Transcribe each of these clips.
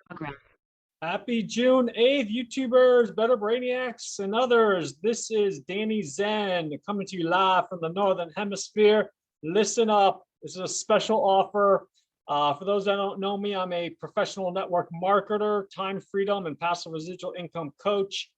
program. Happy June 8th, YouTubers, Better Brainiacs, and others. This is Danny Zen coming to you live from the Northern Hemisphere. Listen up. This is a special offer. For those that don't know me, I'm a professional network marketer, time freedom, and passive residual income coach.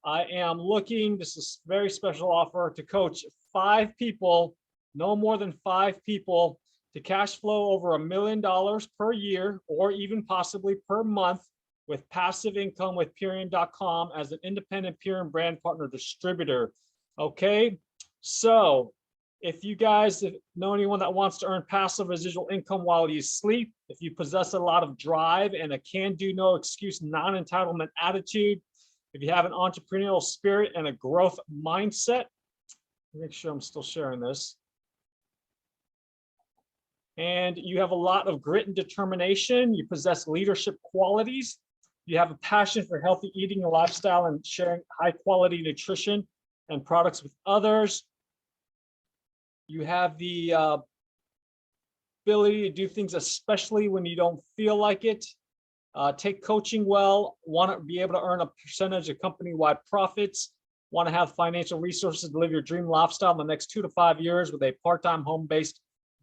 I am looking, this is a very special offer, to coach 5 people, no more than 5 people, to cash flow over $1 million per year, or even possibly per month, with passive income with Purion.com as an independent Purion brand partner distributor. Okay, so if you guys know anyone that wants to earn passive residual income while you sleep, if you possess a lot of drive and a can-do, no excuse, non-entitlement attitude, if you have an entrepreneurial spirit and a growth mindset, make sure I'm still sharing this, and you have a lot of grit and determination, you possess leadership qualities, you have a passion for healthy eating and lifestyle and sharing high quality nutrition and products with others. You have the ability to do things, especially when you don't feel like it. Take coaching well, want to be able to earn a percentage of company-wide profits, want to have financial resources to live your dream lifestyle in the next 2 to 5 years with a part-time home-based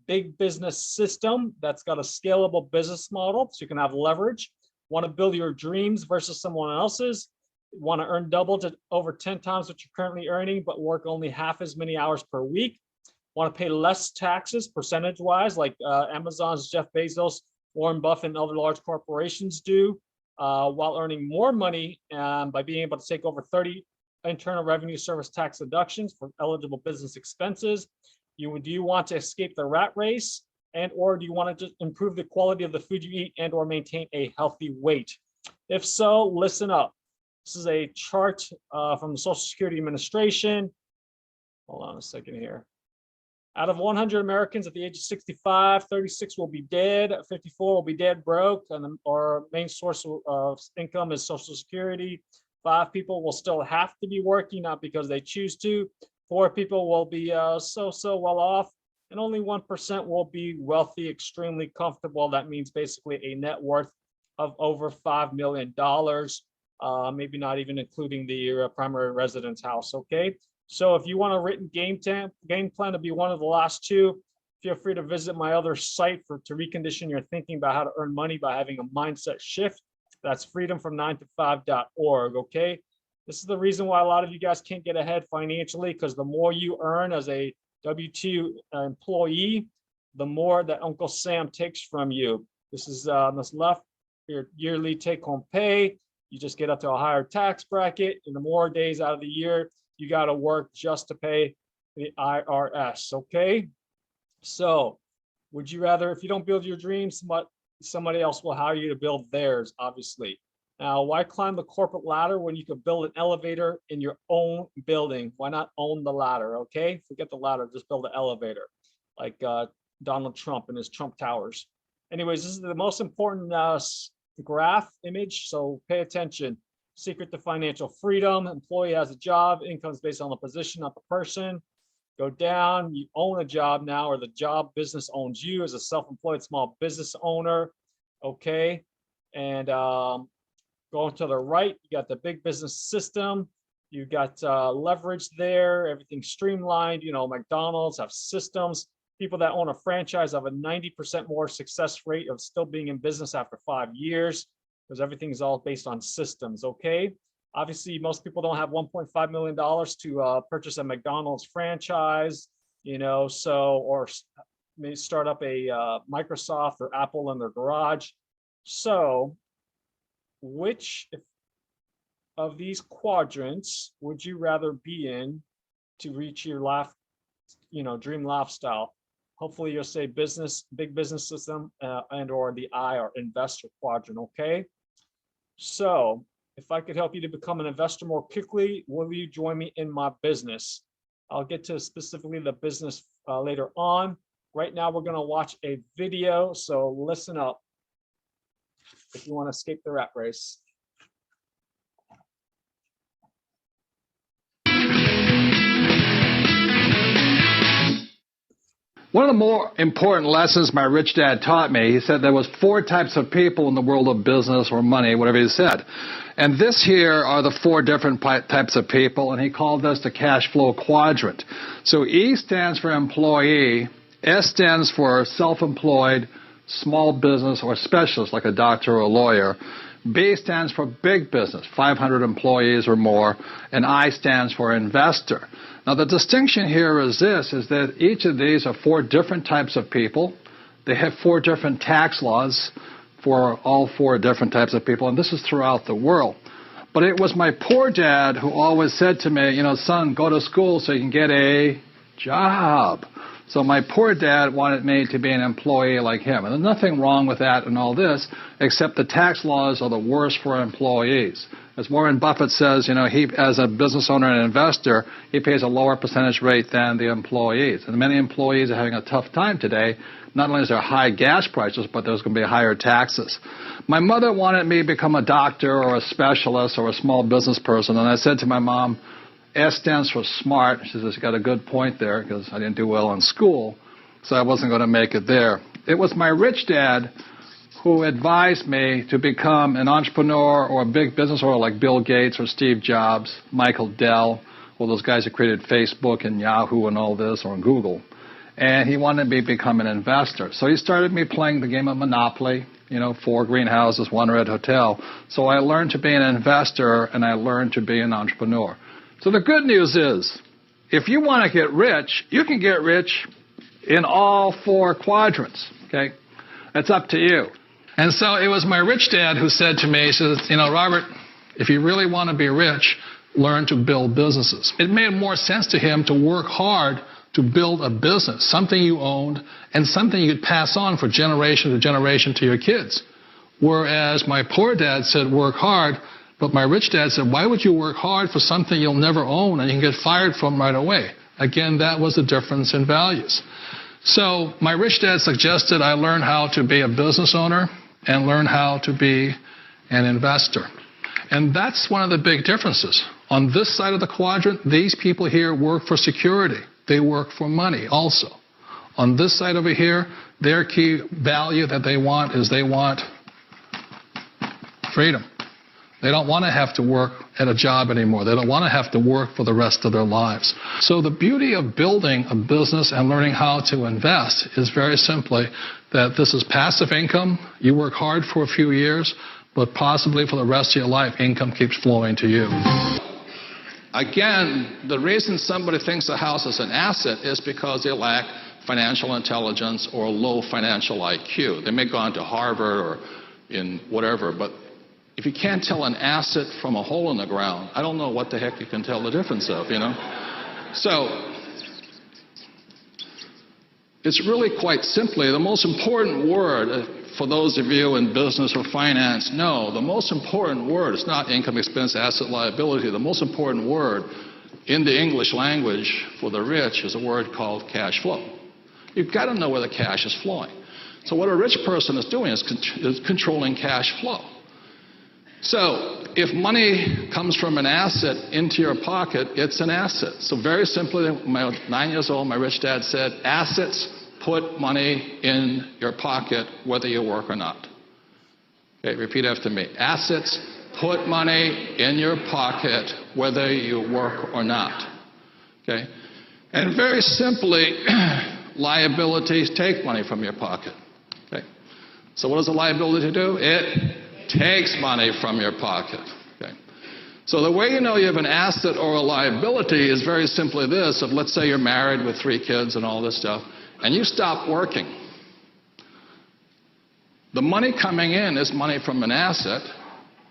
big business system that's got a scalable business model so you can have leverage. Want to build your dreams versus someone else's. Want to earn double to over 10 times what you're currently earning, but work only half as many hours per week. Want to pay less taxes percentage-wise, like Amazon's Jeff Bezos, Warren Buffett, and other large corporations do, while earning more money by being able to take over 30 internal revenue service tax deductions for eligible business expenses. Do you want to escape the rat race, or do you want to just improve the quality of the food you eat and or maintain a healthy weight? If so, listen up. This is a chart from the Social Security Administration. Hold on a second here. Out of 100 Americans at the age of 65, 36 will be dead, 54 will be dead broke, and our main source of income is Social Security. 5 people will still have to be working, not because they choose to. 4 people will be so well off, and only 1% will be wealthy, extremely comfortable. That means basically a net worth of over $5 million, maybe not even including the primary residence house, okay? So if you want a written game plan to be one of the last 2, feel free to visit my other site to recondition your thinking about how to earn money by having a mindset shift. That's freedomfrom9to5.org, okay? This is the reason why a lot of you guys can't get ahead financially, because the more you earn as a W-2 employee, the more that Uncle Sam takes from you. This is on this left, your yearly take-home pay. You just get up to a higher tax bracket, and the more days out of the year you got to work just to pay the IRS, okay? So would you rather, if you don't build your dreams, somebody else will hire you to build theirs, obviously. Now, why climb the corporate ladder when you could build an elevator in your own building? Why not own the ladder, okay? Forget the ladder, just build an elevator, like Donald Trump and his Trump Towers. Anyways, this is the most important graph image, so pay attention. Secret to financial freedom: employee has a job, income is based on the position, not the person. Go down, you own a job now, or the job business owns you as a self-employed small business owner, okay? And going to the right, you got the big business system, you got leverage there, everything's streamlined. You know, McDonald's have systems. People that own a franchise have a 90% more success rate of still being in business after 5 years, because everything's all based on systems, okay? Obviously, most people don't have $1.5 million to purchase a McDonald's franchise, you know, so, or maybe start up a Microsoft or Apple in their garage. So which of these quadrants would you rather be in to reach your dream lifestyle? Hopefully you'll say business, big business system, and or the I, or investor quadrant, okay? So if I could help you to become an investor more quickly, will you join me in my business? I'll get to specifically the business later on. Right now, we're going to watch a video, so listen up if you want to escape the rat race. One of the more important lessons my rich dad taught me, he said there was 4 types of people in the world of business or money, whatever he said. And this here are the 4 different types of people, and he called this the cash flow quadrant. So E stands for employee, S stands for self-employed, small business or specialist like a doctor or a lawyer. B stands for big business, 500 employees or more, and I stands for investor. Now the distinction here is this, is that each of these are 4 different types of people. They have 4 different tax laws for all 4 different types of people, and this is throughout the world. But it was my poor dad who always said to me, you know, son, go to school so you can get a job. So my poor dad wanted me to be an employee like him. And there's nothing wrong with that and all this, except the tax laws are the worst for employees. As Warren Buffett says, you know, he, as a business owner and investor, he pays a lower percentage rate than the employees. And many employees are having a tough time today. Not only is there high gas prices, but there's going to be higher taxes. My mother wanted me to become a doctor or a specialist or a small business person. And I said to my mom, S stands for smart. She says, you got a good point there, because I didn't do well in school, so I wasn't going to make it there. It was my rich dad who advised me to become an entrepreneur or a big business owner like Bill Gates or Steve Jobs, Michael Dell, all those guys who created Facebook and Yahoo and all this, or Google. And he wanted me to become an investor. So he started me playing the game of Monopoly, you know, 4 greenhouses, 1 red hotel. So I learned to be an investor and I learned to be an entrepreneur. So the good news is, if you want to get rich, you can get rich in all 4 quadrants, okay? It's up to you. And so it was my rich dad who said to me, he says, you know, Robert, if you really want to be rich, learn to build businesses. It made more sense to him to work hard to build a business, something you owned and something you could pass on for generation to generation to your kids. Whereas my poor dad said work hard, but my rich dad said, why would you work hard for something you'll never own and you can get fired from right away? Again, that was the difference in values. So my rich dad suggested I learn how to be a business owner and learn how to be an investor. And that's one of the big differences. On this side of the quadrant, these people here work for security. They work for money also. On this side over here, their key value that they want is they want freedom. They don't want to have to work at a job anymore. They don't want to have to work for the rest of their lives. So the beauty of building a business and learning how to invest is very simply that this is passive income. You work hard for a few years, but possibly for the rest of your life, income keeps flowing to you. Again, the reason somebody thinks a house is an asset is because they lack financial intelligence or low financial IQ. They may go on to Harvard or in whatever, but if you can't tell an asset from a hole in the ground, I don't know what the heck you can tell the difference of, you know? So it's really quite simply the most important word for those of you in business or finance. No, the most important word is not income, expense, asset, liability. The most important word in the English language for the rich is a word called cash flow. You've got to know where the cash is flowing. So what a rich person is doing is controlling cash flow. So if money comes from an asset into your pocket, it's an asset. So very simply, when I was 9 years old, my rich dad said, assets put money in your pocket whether you work or not. Okay, repeat after me. Assets put money in your pocket whether you work or not. Okay? And very simply, liabilities take money from your pocket. Okay? So what does a liability do? It takes money from your pocket. Okay. So the way you know you have an asset or a liability is very simply this. If let's say you're married with 3 kids and all this stuff, and you stop working, the money coming in is money from an asset,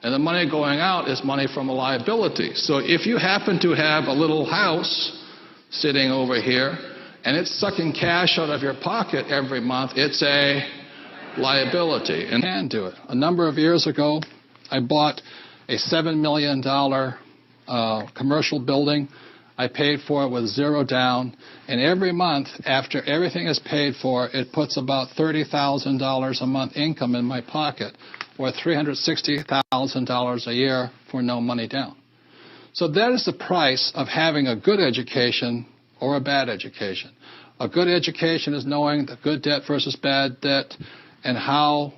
and the money going out is money from a liability. So if you happen to have a little house sitting over here, and it's sucking cash out of your pocket every month, it's a liability, and can do it. A number of years ago, I bought a $7 million commercial building. I paid for it with 0 down, and every month, after everything is paid for, it puts about $30,000 a month income in my pocket, or $360,000 a year for no money down. So that is the price of having a good education or a bad education. A good education is knowing the good debt versus bad debt and how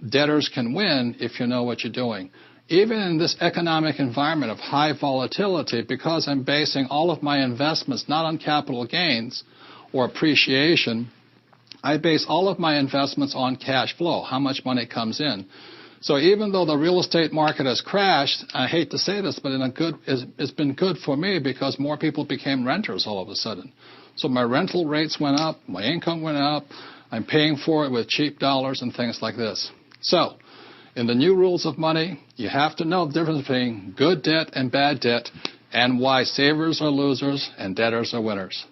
debtors can win if you know what you're doing. Even in this economic environment of high volatility, because I'm basing all of my investments not on capital gains or appreciation, I base all of my investments on cash flow, how much money comes in. So even though the real estate market has crashed, I hate to say this, but it's been good for me because more people became renters all of a sudden. So my rental rates went up, my income went up, I'm paying for it with cheap dollars and things like this. So in the new rules of money, you have to know the difference between good debt and bad debt and why savers are losers and debtors are winners.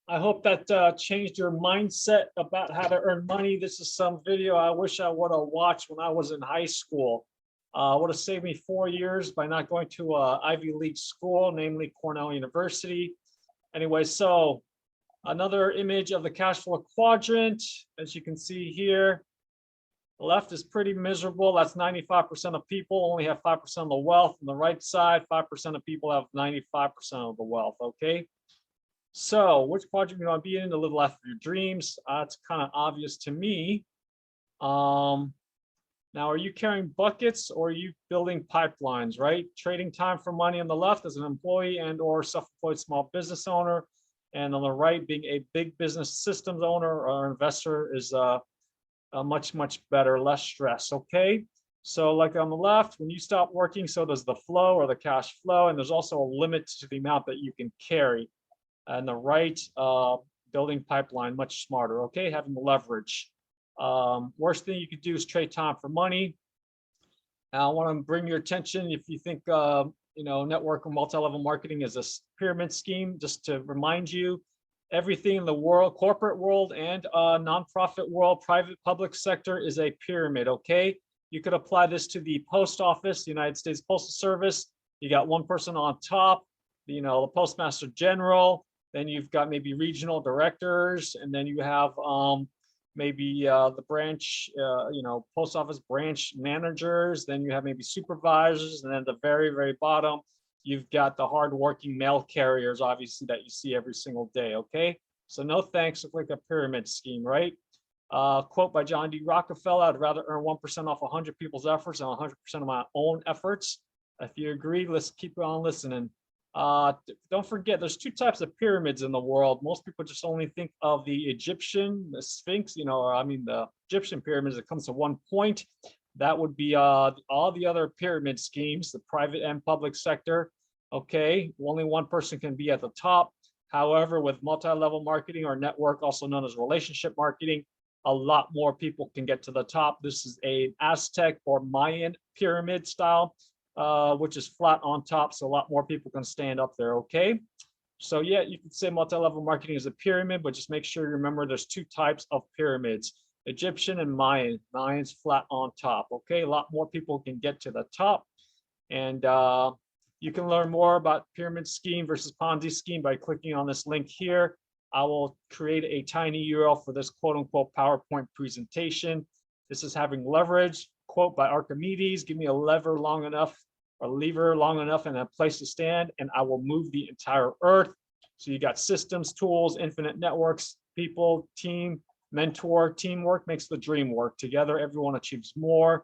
I hope that changed your mindset about how to earn money. This is some video I wish I would have watched when I was in high school. Would have saved me 4 years by not going to an Ivy League school, namely Cornell University. Anyway, so another image of the cash flow quadrant, as you can see here. The left is pretty miserable. That's 95% of people only have 5% of the wealth. On the right side, 5% of people have 95% of the wealth, okay? So which quadrant you want to be in to live the life of your dreams? It's kind of obvious to me. Now, are you carrying buckets or are you building pipelines, right? Trading time for money on the left as an employee and or self-employed small business owner. And on the right, being a big business systems owner or investor is much, much better, less stress, okay? So like on the left, when you stop working, so does the flow or the cash flow. And there's also a limit to the amount that you can carry. And the right, building pipeline, much smarter, okay? Having the leverage. Worst thing you could do is trade time for money. I want to bring your attention, if you think, network or multi-level marketing is a pyramid scheme, just to remind you, everything in the world, corporate world and nonprofit world, private, public sector is a pyramid, okay? You could apply this to the post office, the United States Postal Service. You got one person on top, the Postmaster General, then you've got maybe regional directors, and then you have maybe the branch, post office branch managers, then you have maybe supervisors, and then at the very, very bottom, you've got the hardworking mail carriers, obviously, that you see every single day, okay? So no thanks, look like a pyramid scheme, right? Quote by John D. Rockefeller, I'd rather earn 1% off 100 people's efforts than 100% of my own efforts. If you agree, let's keep on listening. Don't forget, there's two types of pyramids in the world. Most people just only think of the Egyptian, the Sphinx, the Egyptian pyramids that comes to one point. That would be all the other pyramid schemes, the private and public sector. Okay, only one person can be at the top. However, with multi-level marketing or network, also known as relationship marketing, a lot more people can get to the top. This is an Aztec or Mayan pyramid style, which is flat on top, so a lot more people can stand up there, okay? So yeah, you could say multi-level marketing is a pyramid, but just make sure you remember there's two types of pyramids, Egyptian and Mayan. Mayan's flat on top, okay? A lot more people can get to the top. And you can learn more about pyramid scheme versus Ponzi scheme by clicking on this link here. I will create a tiny URL for this quote unquote PowerPoint presentation. This is having leverage, quote by Archimedes, give me a lever long enough or lever long enough and a place to stand, and I will move the entire earth. So you got systems, tools, infinite networks, people, team, mentor, teamwork makes the dream work. Together, everyone achieves more.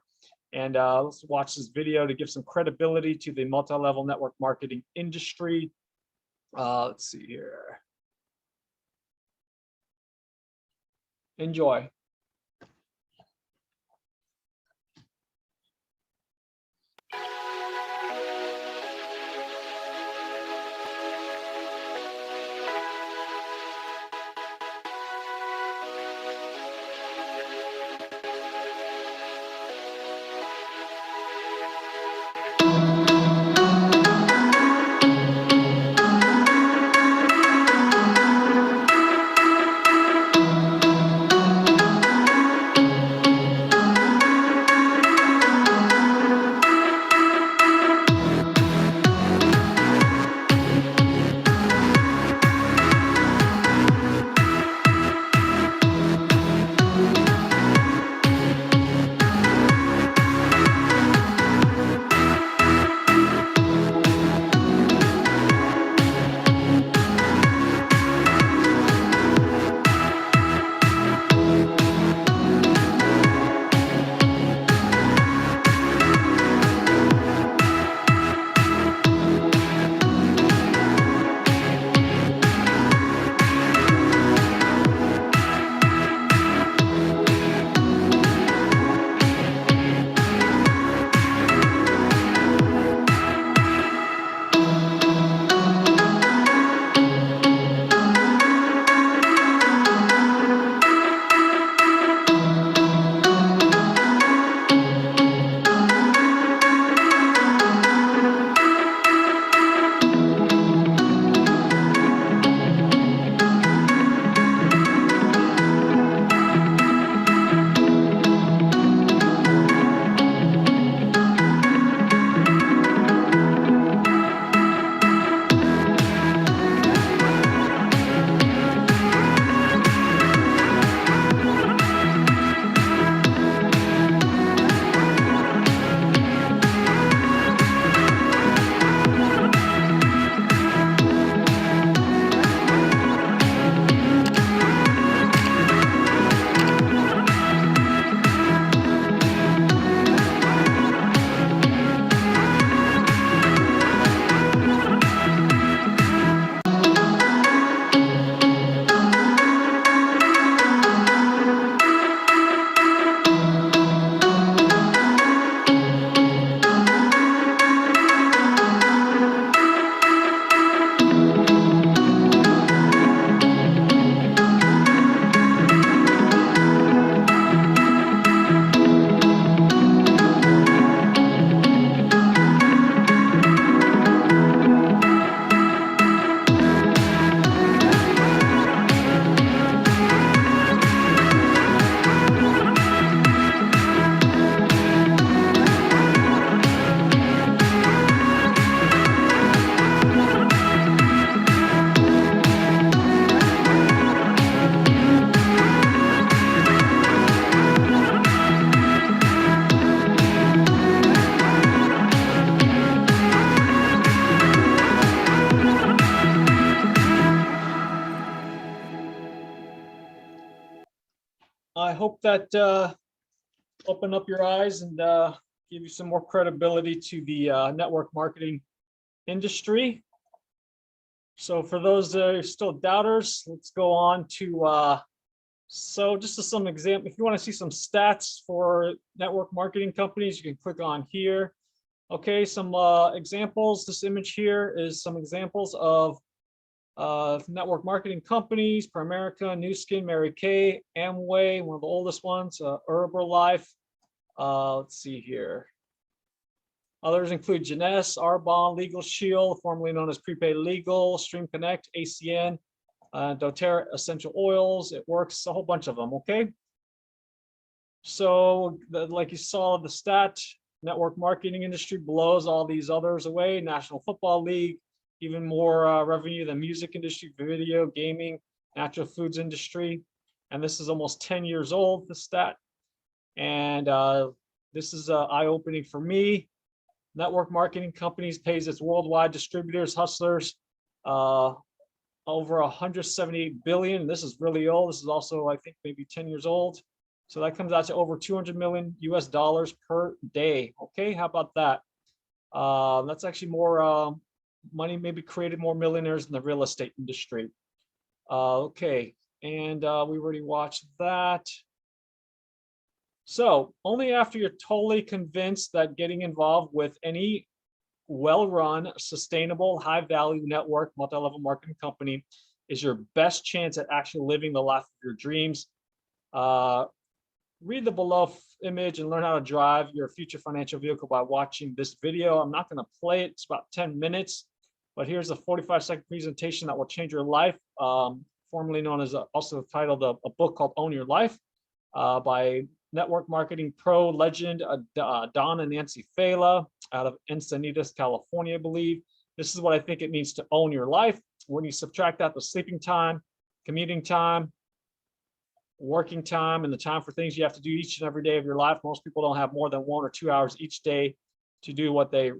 And let's watch this video to give some credibility to the multi-level network marketing industry. Let's see here. Enjoy. hope that open up your eyes and give you some more credibility to the network marketing industry. So for those that are still doubters, let's go on to so just as some example, if you want to see some stats for network marketing companies, you can click on here. Okay, some examples. This image here is some examples of network marketing companies: Primerica, New Skin, Mary Kay, Amway, one of the oldest ones, Herbalife. Let's see here. Others include Janess, Arbonne, Legal Shield, formerly known as Prepaid Legal, Stream Connect, ACN, doTERRA Essential Oils. It works, a whole bunch of them. Okay. So like you saw the stat, network marketing industry blows all these others away. National Football League, even more revenue than music industry, video, gaming, natural foods industry. And this is almost 10 years old, the stat. And this is eye-opening for me. Network marketing companies pays its worldwide distributors, hustlers, over 178 billion. This is really old. This is also, I think, maybe 10 years old. So that comes out to over 200 million US dollars per day. Okay, how about that? That's actually more money, maybe created more millionaires in the real estate industry. Okay, and we already watched that. So only after you're totally convinced that getting involved with any well-run, sustainable, high-value network, multi-level marketing company is your best chance at actually living the life of your dreams. Read the below image and learn how to drive your future financial vehicle by watching this video. I'm not going to play it. It's about 10 minutes, but here's a 45-second presentation that will change your life, formerly known as also titled a book called Own Your Life by network marketing pro legend Don and Nancy Fela out of Encinitas, California, I believe. This is what I think it means to own your life. When you subtract out the sleeping time, commuting time, working time, and the time for things you have to do each and every day of your life, most people don't have more than 1 or 2 hours each day to do what they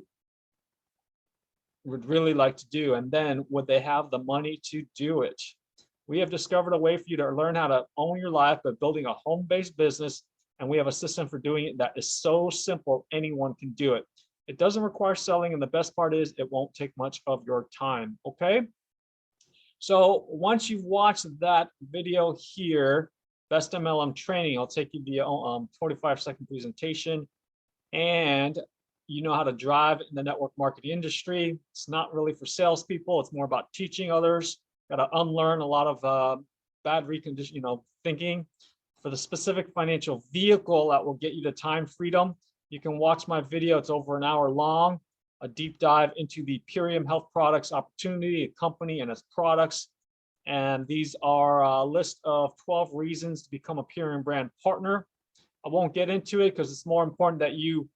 would really like to do. And then would they have the money to do it? We have discovered a way for you to learn how to own your life by building a home-based business. And we have a system for doing it that is so simple, anyone can do it. It doesn't require selling, and the best part is it won't take much of your time, okay? So once you've watched that video here, Best MLM Training, I'll take you the 45-second presentation, and you know how to drive in the network marketing industry. It's not really for salespeople. It's more about teaching others. Got to unlearn a lot of bad thinking. For the specific financial vehicle that will get you to time freedom, you can watch my video. It's over an hour long, a deep dive into the Purium Health Products opportunity, a company and its products. And these are a list of 12 reasons to become a Purium brand partner. I won't get into it because it's more important that you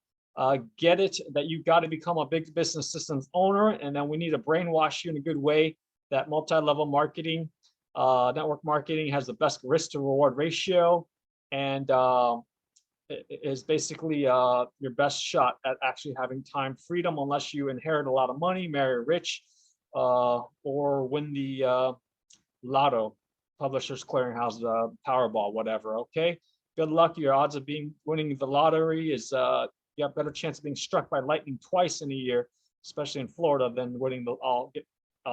get it, that you got to become a big business systems owner. And then we need to brainwash you in a good way that multi-level marketing, network marketing has the best risk to reward ratio, and is basically your best shot at actually having time freedom, unless you inherit a lot of money, marry rich, or win the lotto, Publishers Clearinghouse, Powerball, whatever. Okay, good luck. Your odds of winning the lottery is you have a better chance of being struck by lightning twice in a year, especially in Florida, than winning all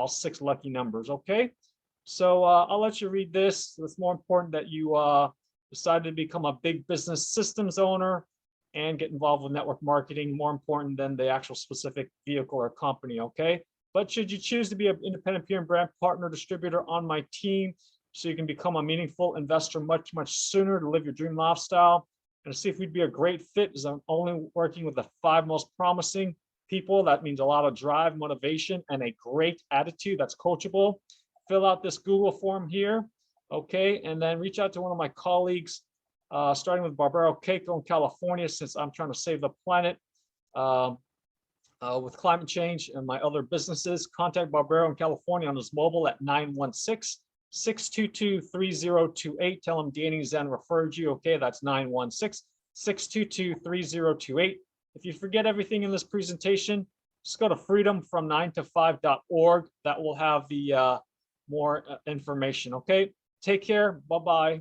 6 lucky numbers. Okay, so I'll let you read this. It's more important that you decide to become a big business systems owner and get involved with network marketing, more important than the actual specific vehicle or company. Okay, but should you choose to be an independent Purium brand partner distributor on my team, so you can become a meaningful investor much sooner to live your dream lifestyle, and to see if we'd be a great fit, because I'm only working with the 5 most promising people. That means a lot of drive, motivation, and a great attitude that's coachable. Fill out this Google form here, okay, and then reach out to one of my colleagues, starting with Barbaro Keiko in California, since I'm trying to save the planet with climate change and my other businesses. Contact Barbaro in California on his mobile at 916-622-3028. Tell him Danny Zen referred you. Okay, that's 916-622-3028. If you forget everything in this presentation, just go to freedomfrom9to5.org. That will have the more information. Okay, take care. Bye-bye.